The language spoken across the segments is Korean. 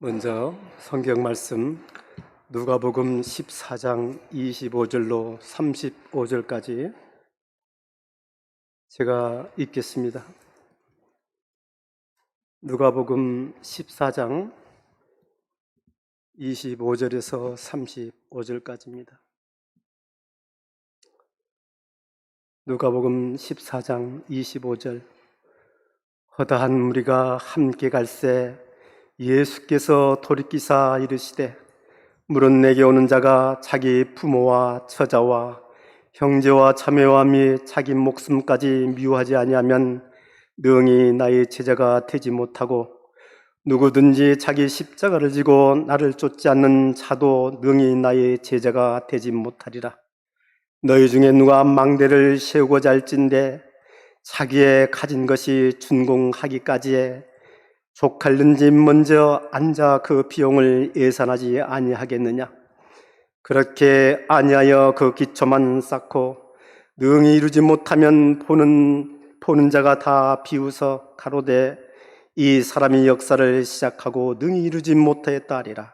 먼저 성경 말씀 누가복음 14장 25절로 35절까지 제가 읽겠습니다. 누가복음 14장 25절에서 35절까지입니다. 누가복음 14장 25절. 허다한 무리가 함께 갈새 예수께서 돌이키사 이르시되 물은 내게 오는 자가 자기 부모와 처자와 형제와 자매와 및 자기 목숨까지 미워하지 아니하면 능히 나의 제자가 되지 못하고, 누구든지 자기 십자가를 지고 나를 쫓지 않는 자도 능히 나의 제자가 되지 못하리라. 너희 중에 누가 망대를 세우고자 할진대 자기의 가진 것이 준공하기까지에 족할는 집 먼저 앉아 그 비용을 예산하지 아니하겠느냐? 그렇게 아니하여 그 기초만 쌓고 능히 이루지 못하면 보는 자가 다 비웃어 가로되 이 사람이 역사를 시작하고 능히 이루지 못하였다 하리라.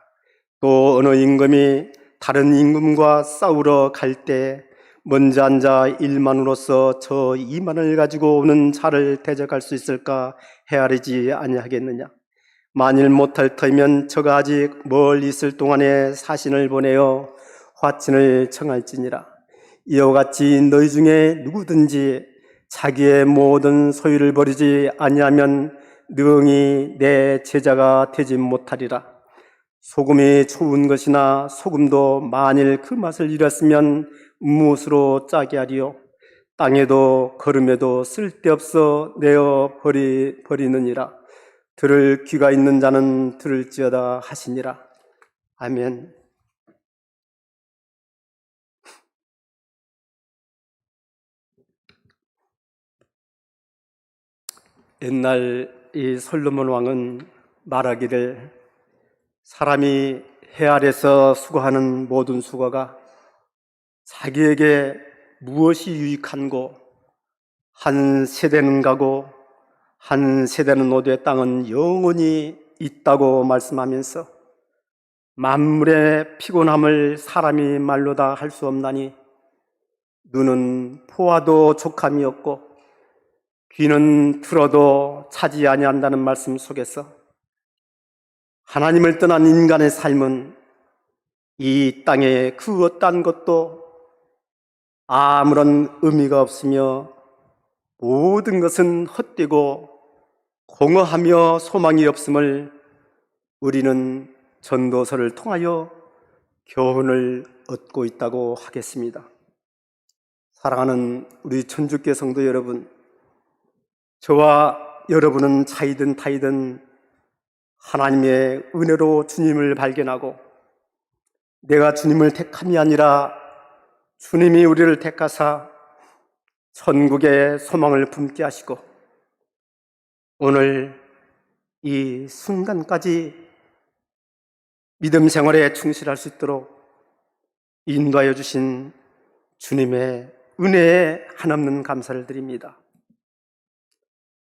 또 어느 임금이 다른 임금과 싸우러 갈 때 먼저 앉아 1만으로서 저 2만을 가지고 오는 자를 대적할 수 있을까 헤아리지 아니하겠느냐? 만일 못할 터이면 저가 아직 멀리 있을 동안에 사신을 보내어 화친을 청할지니라. 이와 같이 너희 중에 누구든지 자기의 모든 소유를 버리지 아니하면 능히 내 제자가 되지 못하리라. 소금이 좋은 것이나 소금도 만일 그 맛을 잃었으면 무엇으로 짜게 하리요? 땅에도 거름에도 쓸데없어 내어 버리느니라. 들을 귀가 있는 자는 들을지어다 하시니라. 아멘. 옛날 이 솔로몬 왕은 말하기를 사람이 해 아래서 수고하는 모든 수고가 자기에게 무엇이 유익한고, 한 세대는 가고 한 세대는 오되 땅은 영원히 있다고 말씀하면서 만물의 피곤함을 사람이 말로 다 할 수 없나니 눈은 보아도 족함이 없고 귀는 들어도 차지 아니한다는 말씀 속에서 하나님을 떠난 인간의 삶은 이 땅에 그 어떠한 것도 아무런 의미가 없으며 모든 것은 헛되고 공허하며 소망이 없음을 우리는 전도서를 통하여 교훈을 얻고 있다고 하겠습니다. 사랑하는 우리 천주교 성도 여러분, 저와 여러분은 차이든 타이든 하나님의 은혜로 주님을 발견하고 내가 주님을 택함이 아니라 주님이 우리를 택하사 천국의 소망을 품게 하시고 오늘 이 순간까지 믿음 생활에 충실할 수 있도록 인도하여 주신 주님의 은혜에 한없는 감사를 드립니다.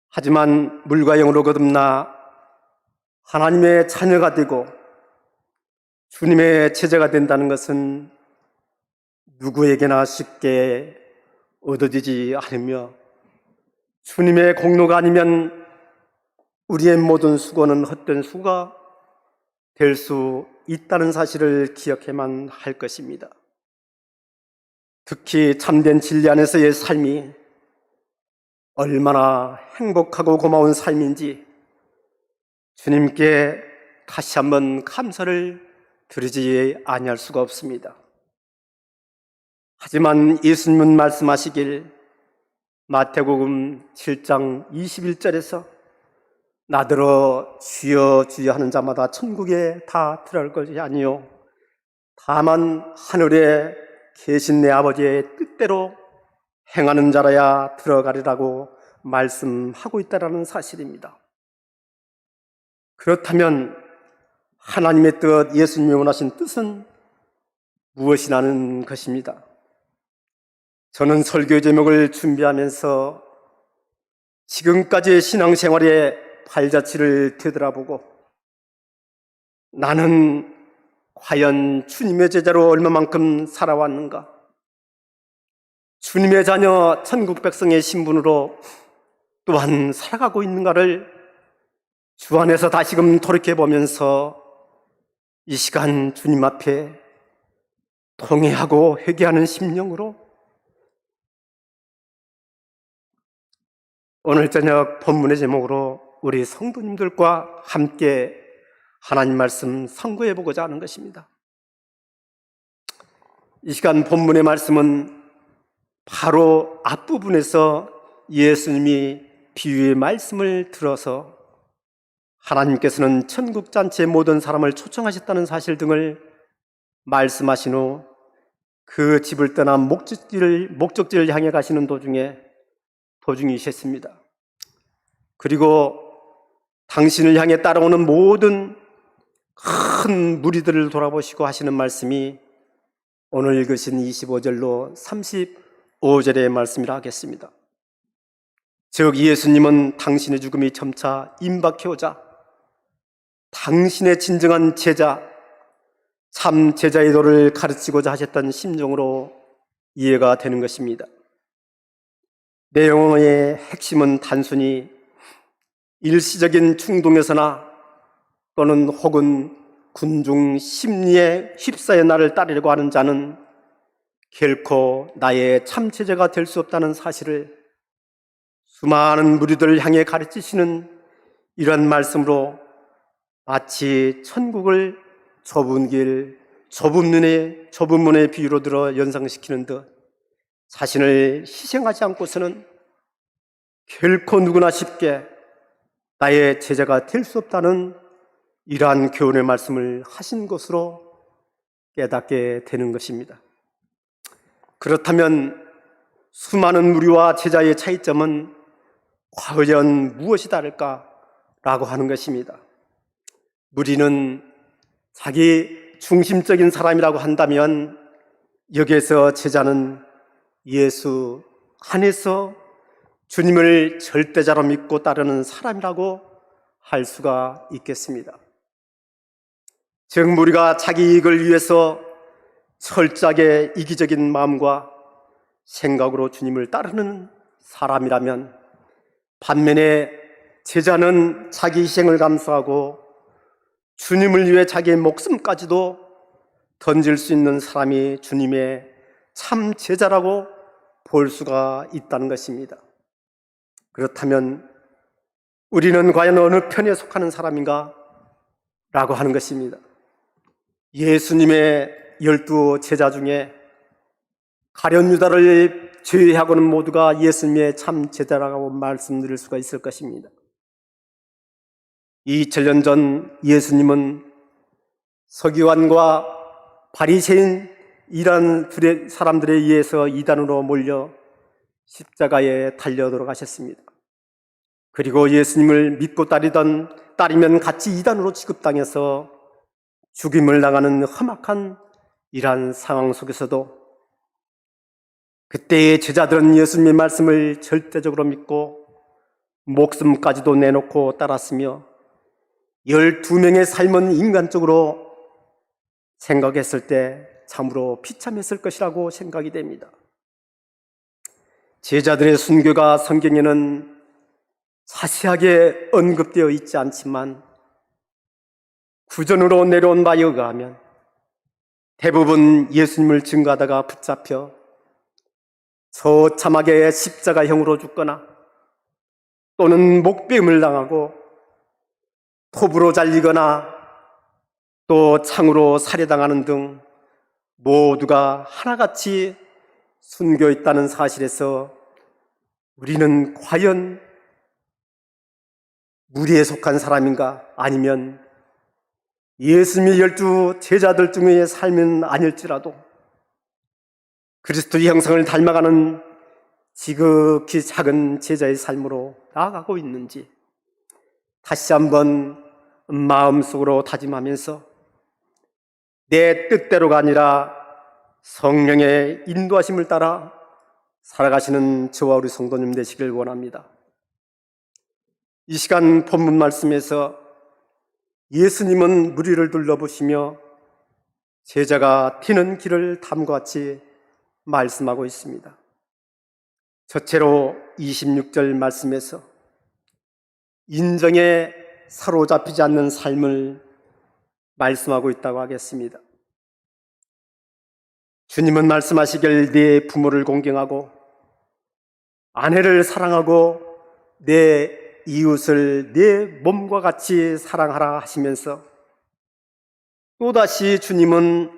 하지만 물과 영으로 거듭나 하나님의 자녀가 되고 주님의 제자가 된다는 것은 누구에게나 쉽게 얻어지지 않으며 주님의 공로가 아니면 우리의 모든 수고는 헛된 수고가 될 수 있다는 사실을 기억해만 할 것입니다. 특히 참된 진리 안에서의 삶이 얼마나 행복하고 고마운 삶인지 주님께 다시 한번 감사를 드리지 아니할 수가 없습니다. 하지만 예수님은 말씀하시길 마태복음 7장 21절에서 나더러 주여 주여 하는 자마다 천국에 다 들어갈 것이 아니요 다만 하늘에 계신 내 아버지의 뜻대로 행하는 자라야 들어가리라고 말씀하고 있다는 사실입니다. 그렇다면 하나님의 뜻, 예수님이 원하신 뜻은 무엇이라는 것입니다. 저는 설교 제목을 준비하면서 지금까지의 신앙생활의 발자취를 되돌아보고 나는 과연 주님의 제자로 얼마만큼 살아왔는가? 주님의 자녀 천국 백성의 신분으로 또한 살아가고 있는가를 주 안에서 다시금 돌이켜보면서 이 시간 주님 앞에 통회하고 회개하는 심령으로 오늘 저녁 본문의 제목으로 우리 성도님들과 함께 하나님 말씀 상고해 보고자 하는 것입니다. 이 시간 본문의 말씀은 바로 앞부분에서 예수님이 비유의 말씀을 들어서 하나님께서는 천국잔치의 모든 사람을 초청하셨다는 사실 등을 말씀하신 후 그 집을 떠나 목적지를 향해 가시는 도중이셨습니다. 그리고 당신을 향해 따라오는 모든 큰 무리들을 돌아보시고 하시는 말씀이 오늘 읽으신 25절로 35절의 말씀이라 하겠습니다. 즉 예수님은 당신의 죽음이 점차 임박해오자 당신의 진정한 제자, 참 제자의 도를 가르치고자 하셨던 심정으로 이해가 되는 것입니다. 내용의 핵심은 단순히 일시적인 충동에서나 또는 혹은 군중 심리에 휩싸여 나를 따르려고 하는 자는 결코 나의 참제자가 될 수 없다는 사실을 수많은 무리들을 향해 가르치시는 이런 말씀으로 마치 천국을 좁은 길, 좁은 문의 비유로 들어 연상시키는 듯 자신을 희생하지 않고서는 결코 누구나 쉽게 나의 제자가 될 수 없다는 이러한 교훈의 말씀을 하신 것으로 깨닫게 되는 것입니다. 그렇다면 수많은 무리와 제자의 차이점은 과연 무엇이 다를까라고 하는 것입니다. 무리는 자기 중심적인 사람이라고 한다면 여기에서 제자는 예수 안에서 주님을 절대자로 믿고 따르는 사람이라고 할 수가 있겠습니다. 즉 무리가 자기 이익을 위해서 철저하게 이기적인 마음과 생각으로 주님을 따르는 사람이라면 반면에 제자는 자기 희생을 감수하고 주님을 위해 자기의 목숨까지도 던질 수 있는 사람이 주님의 참 제자라고 볼 수가 있다는 것입니다. 그렇다면 우리는 과연 어느 편에 속하는 사람인가? 라고 하는 것입니다. 예수님의 12 제자 중에 가룟 유다를 제외하고는 모두가 예수님의 참 제자라고 말씀드릴 수가 있을 것입니다. 2000년 전 예수님은 서기관과 바리새인 이런 사람들에 의해서 이단으로 몰려 십자가에 달려 돌아가셨습니다. 그리고 예수님을 믿고 따르면 같이 이단으로 취급당해서 죽임을 당하는 험악한 이러한 상황 속에서도 그때의 제자들은 예수님의 말씀을 절대적으로 믿고 목숨까지도 내놓고 따랐으며 12명의 삶은 인간적으로 생각했을 때 참으로 비참했을 것이라고 생각이 됩니다. 제자들의 순교가 성경에는 자세하게 언급되어 있지 않지만 구전으로 내려온 바에 의하면 대부분 예수님을 증거하다가 붙잡혀 처참하게 십자가형으로 죽거나 또는 목베임을 당하고 톱으로 잘리거나 또 창으로 살해당하는 등 모두가 하나같이 순교했다는 사실에서 우리는 과연 무리에 속한 사람인가? 아니면 예수님의 12 제자들 중의 삶은 아닐지라도 그리스도의 형상을 닮아가는 지극히 작은 제자의 삶으로 나아가고 있는지 다시 한번 마음속으로 다짐하면서 내 뜻대로가 아니라 성령의 인도하심을 따라 살아가시는 저와 우리 성도님 되시길 원합니다. 이 시간 본문 말씀에서 예수님은 무리를 둘러보시며 제자가 튀는 길을 탐과 같이 말씀하고 있습니다. 첫째로 26절 말씀에서 인정에 사로잡히지 않는 삶을 말씀하고 있다고 하겠습니다. 주님은 말씀하시길 네 부모를 공경하고 아내를 사랑하고 내 이웃을 내 몸과 같이 사랑하라 하시면서 또다시 주님은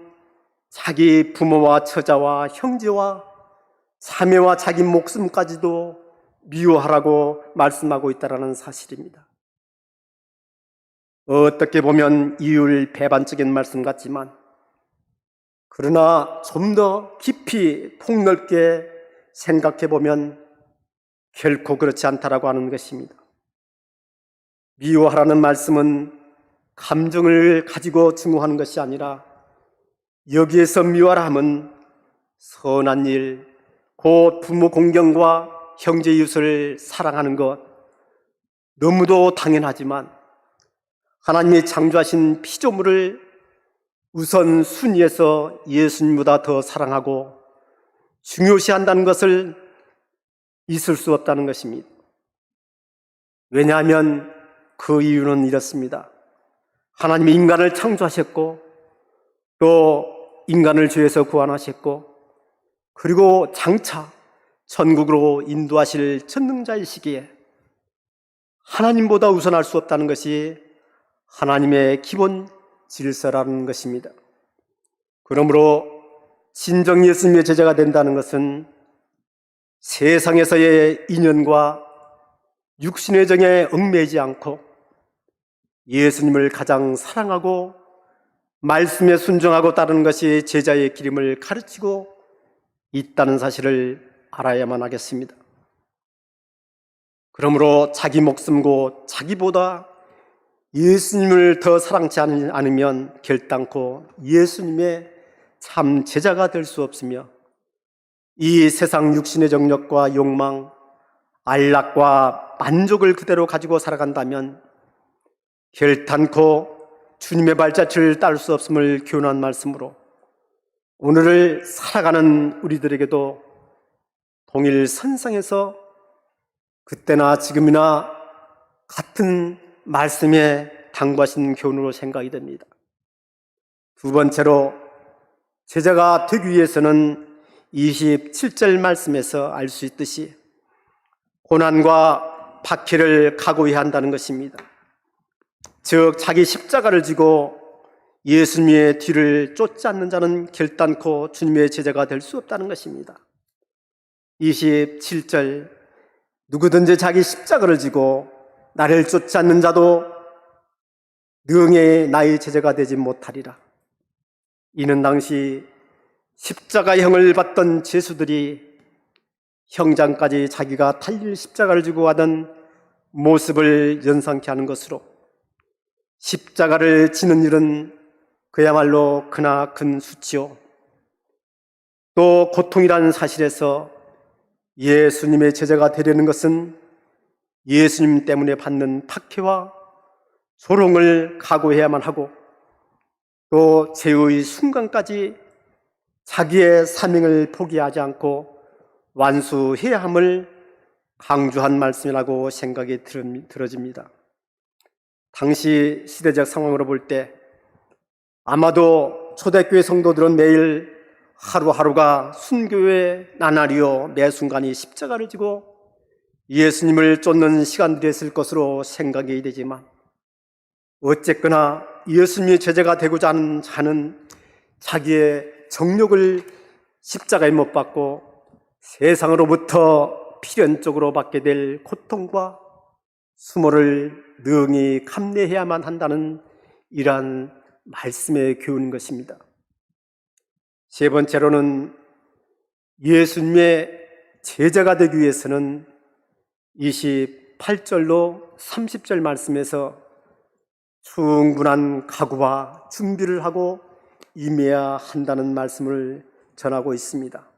자기 부모와 처자와 형제와 자매와 자기 목숨까지도 미워하라고 말씀하고 있다는 사실입니다. 어떻게 보면 이율배반적인 말씀 같지만 그러나 좀 더 깊이 폭넓게 생각해 보면 결코 그렇지 않다라고 하는 것입니다. 미워하라는 말씀은 감정을 가지고 증오하는 것이 아니라 여기에서 미워하라 함은 선한 일, 곧 부모 공경과 형제 이웃을 사랑하는 것 너무도 당연하지만 하나님이 창조하신 피조물을 우선 순위에서 예수님보다 더 사랑하고 중요시한다는 것을 있을 수 없다는 것입니다. 왜냐하면 그 이유는 이렇습니다. 하나님이 인간을 창조하셨고 또 인간을 죄에서 구원하셨고 그리고 장차 천국으로 인도하실 전능자이시기에 하나님보다 우선할 수 없다는 것이 하나님의 기본 질서라는 것입니다. 그러므로 진정 예수님의 제자가 된다는 것은 세상에서의 인연과 육신의 정에 얽매이지 않고 예수님을 가장 사랑하고 말씀에 순종하고 따르는 것이 제자의 길임을 가르치고 있다는 사실을 알아야만 하겠습니다. 그러므로 자기 목숨고 자기보다 예수님을 더 사랑치 않으면 결단코 예수님의 참 제자가 될 수 없으며 이 세상 육신의 정력과 욕망, 안락과 만족을 그대로 가지고 살아간다면 결단코 주님의 발자취를 따를 수 없음을 교훈한 말씀으로 오늘을 살아가는 우리들에게도 동일 선상에서 그때나 지금이나 같은 말씀에 당부하신 교훈으로 생각이 됩니다. 두 번째로 제자가 되기 위해서는 27절 말씀에서 알 수 있듯이 고난과 박해를 각오해야 한다는 것입니다. 즉 자기 십자가를 지고 예수님의 뒤를 쫓지 않는 자는 결단코 주님의 제자가 될 수 없다는 것입니다. 27절 누구든지 자기 십자가를 지고 나를 쫓지 않는 자도 능히 나의 제자가 되지 못하리라. 이는 당시 십자가형을 받던 제수들이 형장까지 자기가 달릴 십자가를 지고 가던 모습을 연상케 하는 것으로 십자가를 지는 일은 그야말로 크나큰 수치요 또 고통이라는 사실에서 예수님의 제자가 되려는 것은 예수님 때문에 받는 박해와 조롱을 각오해야만 하고 또 제의 순간까지 자기의 사명을 포기하지 않고 완수해야 함을 강조한 말씀이라고 생각이 들어집니다. 당시 시대적 상황으로 볼 때 아마도 초대교회 성도들은 매일 하루하루가 순교의 나날이요 매 순간이 십자가를 지고 예수님을 쫓는 시간들이었을 것으로 생각이 되지만 어쨌거나 예수님의 제자가 되고자 하는 자는 자기의 정욕을 십자가에 못 박고 세상으로부터 필연적으로 받게 될 고통과 수모를 능히 감내해야만 한다는 이러한 말씀의 교훈인 것입니다. 세 번째로는 예수님의 제자가 되기 위해서는 28절로 30절 말씀에서 충분한 각오와 준비를 하고 임해야 한다는 말씀을 전하고 있습니다.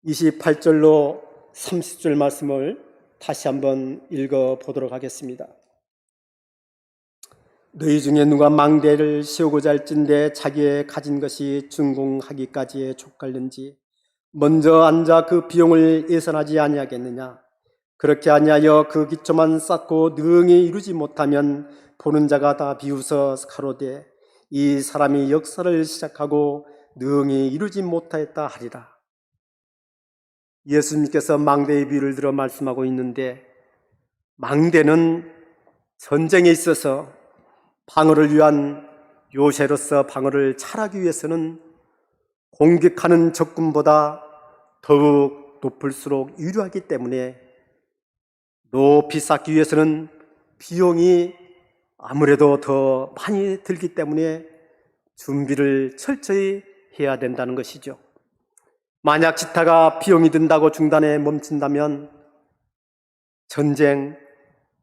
28절로 30절 말씀을 다시 한번 읽어보도록 하겠습니다. 너희 중에 누가 망대를 세우고자 할진대 자기의 가진 것이 준공하기까지에 족할는지 먼저 앉아 그 비용을 예산하지 아니하겠느냐. 그렇게 아니하여 그 기초만 쌓고 능히 이루지 못하면 보는 자가 다 비웃어 가로되 이 사람이 역사를 시작하고 능히 이루지 못하였다 하리라. 예수님께서 망대의 비유를 들어 말씀하고 있는데, 망대는 전쟁에 있어서 방어를 위한 요새로서 방어를 잘하기 위해서는 공격하는 적군보다 더욱 높을수록 유리하기 때문에 높이 쌓기 위해서는 비용이 아무래도 더 많이 들기 때문에 준비를 철저히 해야 된다는 것이죠. 만약 지타가 비용이 든다고 중단에 멈춘다면 전쟁,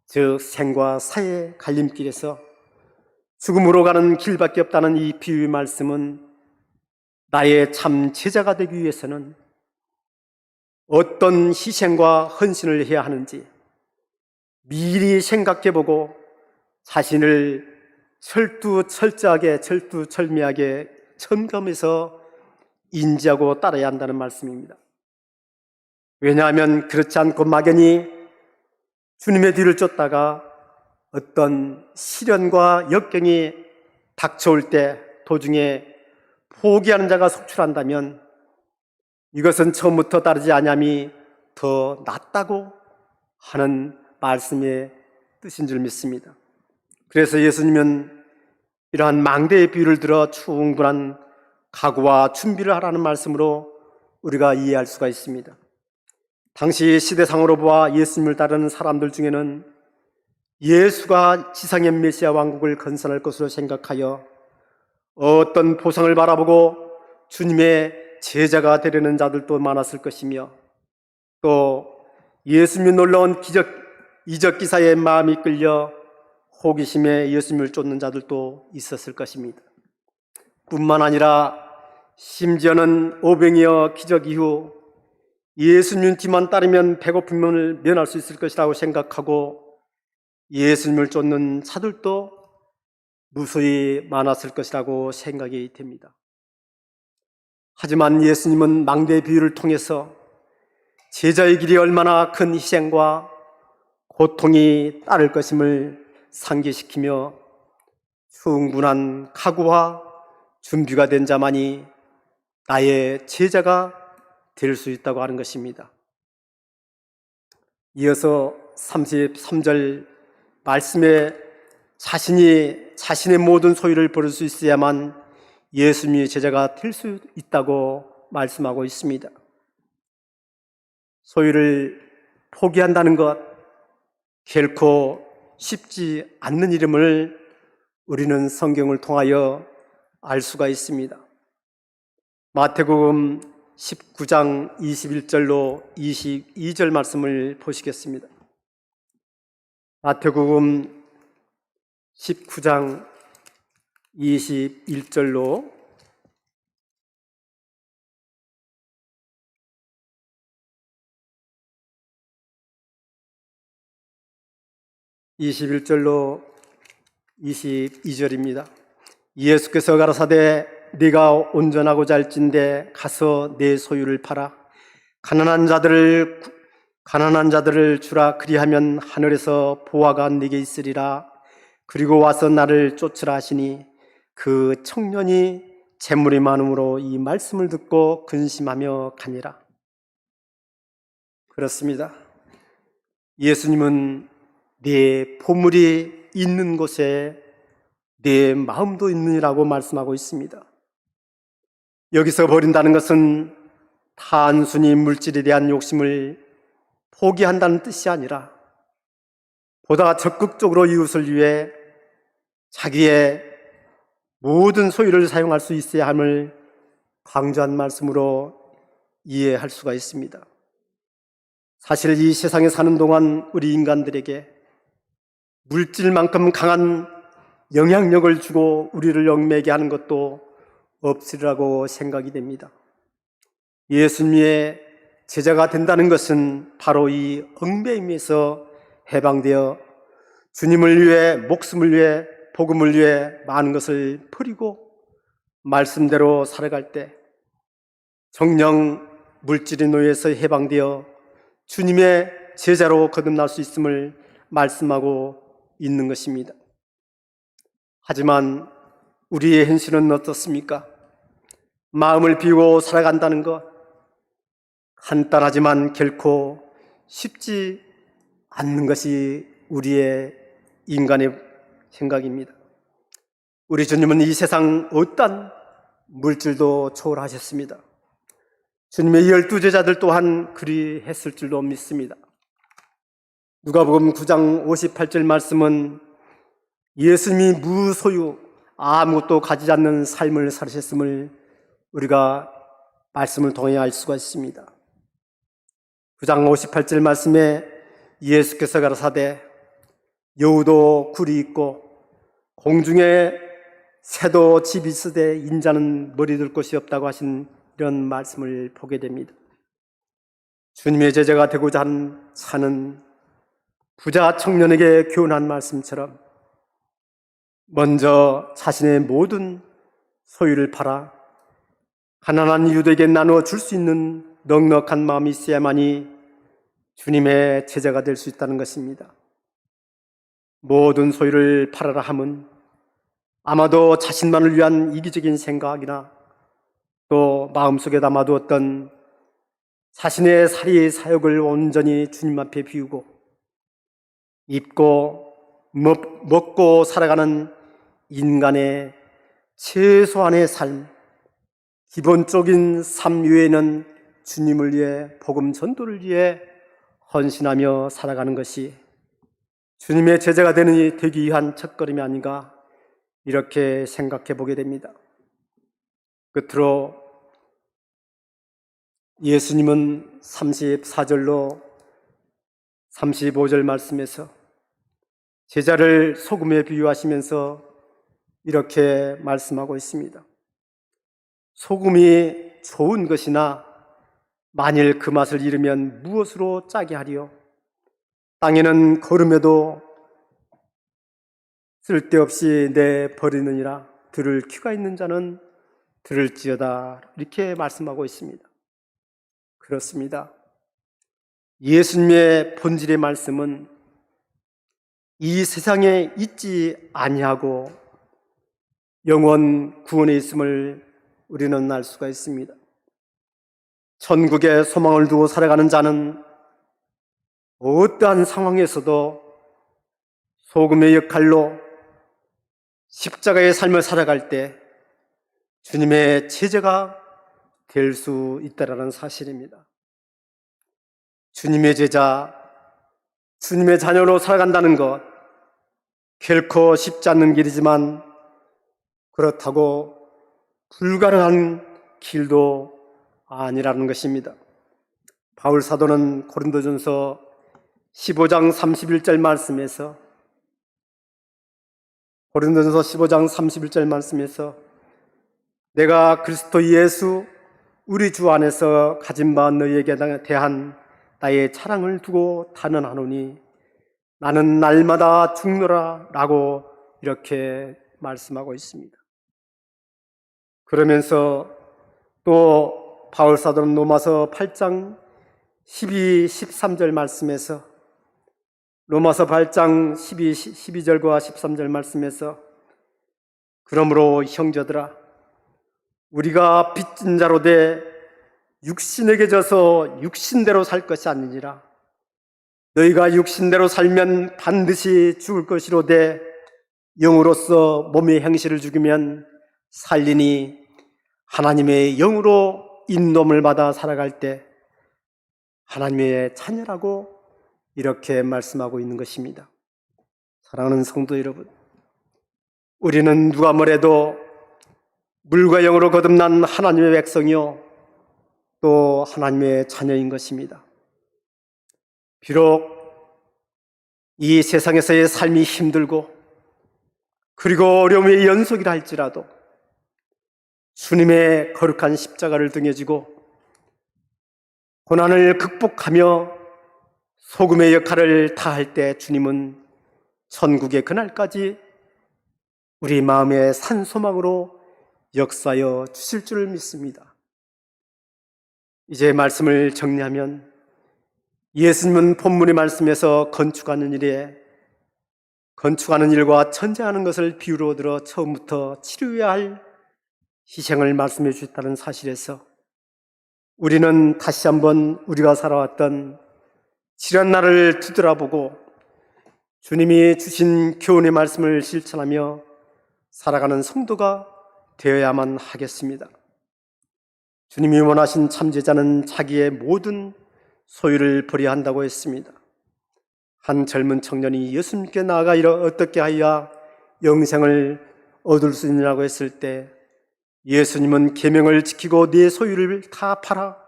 즉 생과 사의 갈림길에서 죽음으로 가는 길밖에 없다는 이 비유의 말씀은 나의 참 제자가 되기 위해서는 어떤 희생과 헌신을 해야 하는지 미리 생각해보고 자신을 철두철미하게 점검해서 인지하고 따라야 한다는 말씀입니다. 왜냐하면 그렇지 않고 막연히 주님의 뒤를 쫓다가 어떤 시련과 역경이 닥쳐올 때 도중에 포기하는 자가 속출한다면 이것은 처음부터 따르지 아니함이 더 낫다고 하는 말씀의 뜻인 줄 믿습니다. 그래서 예수님은 이러한 망대의 비유를 들어 충분한 각오와 준비를 하라는 말씀으로 우리가 이해할 수가 있습니다. 당시 시대상으로 보아 예수님을 따르는 사람들 중에는 예수가 지상의 메시아 왕국을 건설할 것으로 생각하여 어떤 보상을 바라보고 주님의 제자가 되려는 자들도 많았을 것이며, 또 예수님이 놀라운 이적 기사의 마음이 끌려 호기심에 예수님을 쫓는 자들도 있었을 것입니다. 뿐만 아니라 심지어는 오병이어 기적 이후 예수님 뒤만 따르면 배고픔을 면할 수 있을 것이라고 생각하고 예수님을 쫓는 자들도 무수히 많았을 것이라고 생각이 됩니다. 하지만 예수님은 망대의 비유를 통해서 제자의 길이 얼마나 큰 희생과 고통이 따를 것임을 상기시키며 충분한 각오와 준비가 된 자만이 나의 제자가 될 수 있다고 하는 것입니다. 이어서 33절 말씀에 자신의 모든 소유를 버릴 수 있어야만 예수님의 제자가 될 수 있다고 말씀하고 있습니다. 소유를 포기한다는 것 결코 쉽지 않는 일임을 우리는 성경을 통하여 알 수가 있습니다. 마태복음 19장 21절로 22절 말씀을 보시겠습니다. 마태복음 19장 21절로 21절로 22절입니다. 예수께서 가라사대 네가 온전하고자 할진대 가서 내 소유를 팔아 가난한 자들을 주라. 그리하면 하늘에서 보화가 네게 있으리라. 그리고 와서 나를 쫓으라 하시니 그 청년이 재물이 많음으로 이 말씀을 듣고 근심하며 가니라. 그렇습니다. 예수님은 내 보물이 있는 곳에 내 마음도 있느니라고 말씀하고 있습니다. 여기서 버린다는 것은 단순히 물질에 대한 욕심을 포기한다는 뜻이 아니라 보다 적극적으로 이웃을 위해 자기의 모든 소유를 사용할 수 있어야 함을 강조한 말씀으로 이해할 수가 있습니다. 사실 이 세상에 사는 동안 우리 인간들에게 물질만큼 강한 영향력을 주고 우리를 얽매게 하는 것도 없으리라고 생각이 됩니다. 예수님의 제자가 된다는 것은 바로 이 얽매임에서 해방되어 주님을 위해 목숨을 위해 복음을 위해 많은 것을 버리고 말씀대로 살아갈 때 정령 물질의 노예에서 해방되어 주님의 제자로 거듭날 수 있음을 말씀하고 있는 것입니다. 하지만 우리의 현실은 어떻습니까? 마음을 비우고 살아간다는 것, 간단하지만 결코 쉽지 않는 것이 우리의 인간의 생각입니다. 우리 주님은 이 세상 어떤 물질도 초월하셨습니다. 주님의 12제자들 또한 그리 했을 줄로 믿습니다. 누가복음 9장 58절 말씀은 예수님이 무소유 아무것도 가지지 않는 삶을 살으셨음을 우리가 말씀을 통해 알 수가 있습니다. 9장 58절 말씀에 예수께서 가라사대 여우도 굴이 있고 공중에 새도 집이 있으되 인자는 머리 둘 곳이 없다고 하신 이런 말씀을 보게 됩니다. 주님의 제자가 되고자 사는 부자 청년에게 교훈한 말씀처럼 먼저 자신의 모든 소유를 팔아 가난한 이웃에게 나누어 줄 수 있는 넉넉한 마음이 있어야만이 주님의 제자가 될 수 있다는 것입니다. 모든 소유를 팔아라 함은 아마도 자신만을 위한 이기적인 생각이나 또 마음속에 담아두었던 자신의 사리 사욕을 온전히 주님 앞에 비우고 입고 먹고 살아가는 인간의 최소한의 삶, 기본적인 삶 외에는 주님을 위해 복음 전도를 위해 헌신하며 살아가는 것이 주님의 제자가 되기 위한 첫걸음이 아닌가 이렇게 생각해 보게 됩니다. 끝으로 예수님은 34절로 35절 말씀에서 제자를 소금에 비유하시면서 이렇게 말씀하고 있습니다. 소금이 좋은 것이나 만일 그 맛을 잃으면 무엇으로 짜게 하리요? 땅에는 거름에도 쓸데없이 내버리느니라. 들을 귀가 있는 자는 들을지어다. 이렇게 말씀하고 있습니다. 그렇습니다. 예수님의 본질의 말씀은 이 세상에 있지 아니하고 영원 구원에 있음을 우리는 알 수가 있습니다. 천국에 소망을 두고 살아가는 자는 어떠한 상황에서도 소금의 역할로 십자가의 삶을 살아갈 때 주님의 제자가 될 수 있다라는 사실입니다. 주님의 제자, 주님의 자녀로 살아간다는 것 결코 쉽지 않는 길이지만 그렇다고 불가능한 길도 아니라는 것입니다. 바울 사도는 고린도전서 15장 31절 말씀에서 내가 그리스도 예수 우리 주 안에서 가진 바 너희에게 대한 나의 차량을 두고 단언하노니 나는 날마다 죽노라 라고 이렇게 말씀하고 있습니다. 그러면서 또 바울 사도는 로마서 8장 12, 13절 말씀에서 로마서 8장 12절과 13절 말씀에서 그러므로 형제들아 우리가 빚진 자로 돼 육신에게 져서 육신대로 살 것이 아니니라. 너희가 육신대로 살면 반드시 죽을 것이로되 영으로서 몸의 행실을 죽이면 살리니 하나님의 영으로 인도함을 받아 살아갈 때 하나님의 자녀라고 이렇게 말씀하고 있는 것입니다. 사랑하는 성도 여러분, 우리는 누가 뭐래도 물과 영으로 거듭난 하나님의 백성이요 또 하나님의 자녀인 것입니다. 비록 이 세상에서의 삶이 힘들고 그리고 어려움의 연속이라 할지라도 주님의 거룩한 십자가를 등에 지고 고난을 극복하며 소금의 역할을 다할 때 주님은 천국의 그날까지 우리 마음의 산소망으로 역사하여 주실 줄 믿습니다. 이제 말씀을 정리하면 예수님은 본문의 말씀에서 건축하는 일과 전쟁하는 것을 비유로 들어 처음부터 치루어야 할 희생을 말씀해 주셨다는 사실에서 우리는 다시 한번 우리가 살아왔던 지난 날을 뒤돌아보고 주님이 주신 교훈의 말씀을 실천하며 살아가는 성도가 되어야만 하겠습니다. 주님이 원하신 참제자는 자기의 모든 소유를 버려야 한다고 했습니다. 한 젊은 청년이 예수님께 나아가 어떻게 하여야 영생을 얻을 수 있느냐고 했을 때 예수님은 계명을 지키고 네 소유를 다 팔아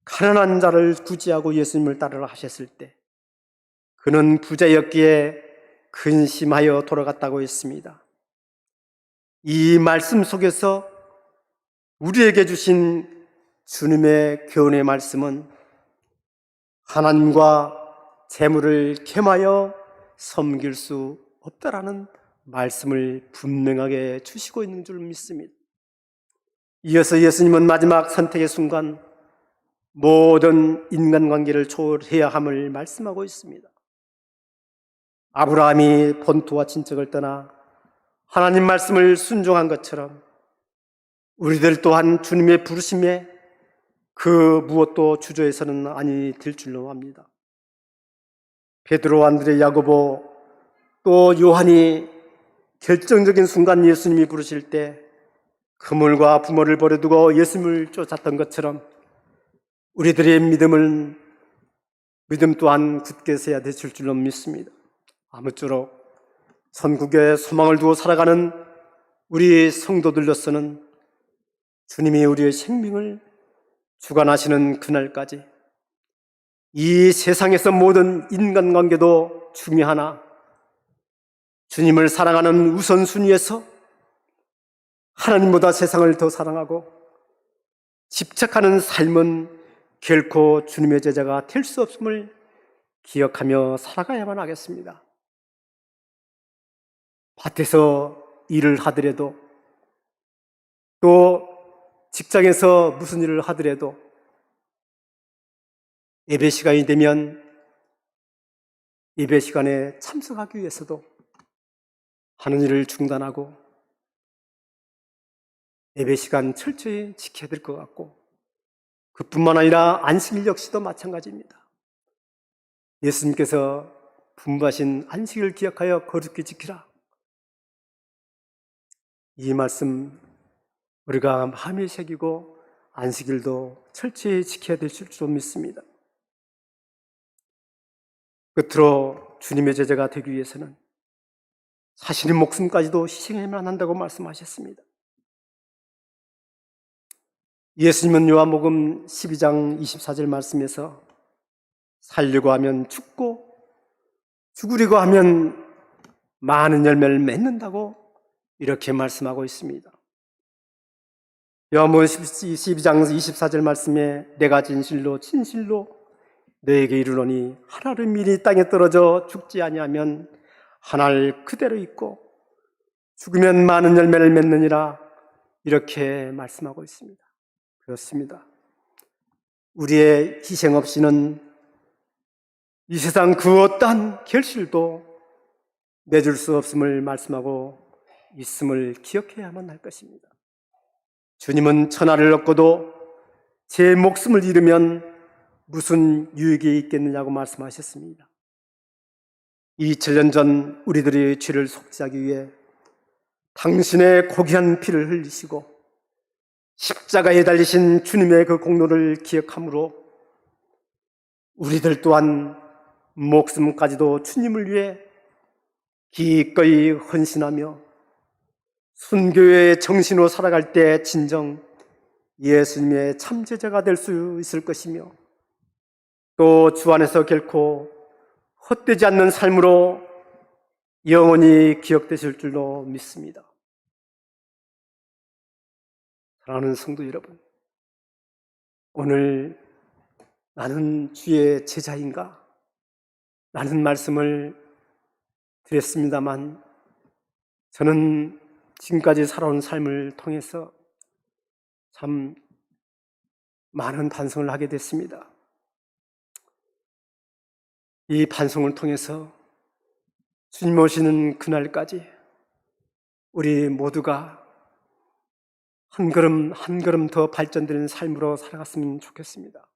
가난한 자를 구제하고 예수님을 따르라 하셨을 때 그는 부자였기에 근심하여 돌아갔다고 했습니다. 이 말씀 속에서 우리에게 주신 주님의 교훈의 말씀은 하나님과 재물을 겸하여 섬길 수 없다라는 말씀을 분명하게 주시고 있는 줄 믿습니다. 이어서 예수님은 마지막 선택의 순간 모든 인간관계를 초월해야 함을 말씀하고 있습니다. 아브라함이 본토와 친척을 떠나 하나님 말씀을 순종한 것처럼 우리들 또한 주님의 부르심에 그 무엇도 주저해서는 아니 될 줄로 압니다. 베드로, 안드레, 야고보 또 요한이 결정적인 순간 예수님이 부르실 때 그물과 부모를 버려두고 예수님을 쫓았던 것처럼 우리들의 믿음 또한 굳게 서야 되실 줄로 믿습니다. 아무쪼록 선국에 소망을 두고 살아가는 우리 성도들로서는 주님이 우리의 생명을 주관하시는 그날까지 이 세상에서 모든 인간관계도 중요하나 주님을 사랑하는 우선순위에서 하나님보다 세상을 더 사랑하고 집착하는 삶은 결코 주님의 제자가 될 수 없음을 기억하며 살아가야만 하겠습니다. 밭에서 일을 하더라도 또 직장에서 무슨 일을 하더라도 예배 시간이 되면 예배 시간에 참석하기 위해서도 하는 일을 중단하고 예배 시간 철저히 지켜야 될 것 같고 그뿐만 아니라 안식일 역시도 마찬가지입니다. 예수님께서 분부하신 안식일을 기억하여 거룩히 지키라. 이 말씀 우리가 마음에 새기고 안식일도 철저히 지켜야 될 줄 믿습니다. 끝으로 주님의 제자가 되기 위해서는 자신의 목숨까지도 희생해야만 한다고 말씀하셨습니다. 예수님은 요한복음 12장 24절 말씀에서 살려고 하면 죽고 죽으려고 하면 많은 열매를 맺는다고 이렇게 말씀하고 있습니다. 요한복음 12장 24절 말씀에 내가 진실로 너에게 이르노니 하나를 미리 땅에 떨어져 죽지 아니하면 하나를 그대로 있고 죽으면 많은 열매를 맺느니라 이렇게 말씀하고 있습니다. 그렇습니다. 우리의 희생 없이는 이 세상 그 어떠한 결실도 맺을 수 없음을 말씀하고 있음을 기억해야만 할 것입니다. 주님은 천하를 얻고도 제 목숨을 잃으면 무슨 유익이 있겠느냐고 말씀하셨습니다. 2000년 전 우리들의 죄를 속죄하기 위해 당신의 고귀한 피를 흘리시고 십자가에 달리신 주님의 그 공로를 기억함으로 우리들 또한 목숨까지도 주님을 위해 기꺼이 헌신하며 순교의 정신으로 살아갈 때 진정 예수님의 참제자가 될 수 있을 것이며 또 주 안에서 결코 헛되지 않는 삶으로 영원히 기억되실 줄로 믿습니다. 사랑하는 성도 여러분, 오늘 나는 주의 제자인가? 라는 말씀을 드렸습니다만 저는 지금까지 살아온 삶을 통해서 참 많은 반성을 하게 됐습니다. 이 반성을 통해서 주님 오시는 그날까지 우리 모두가 한 걸음 한 걸음 더 발전되는 삶으로 살아갔으면 좋겠습니다.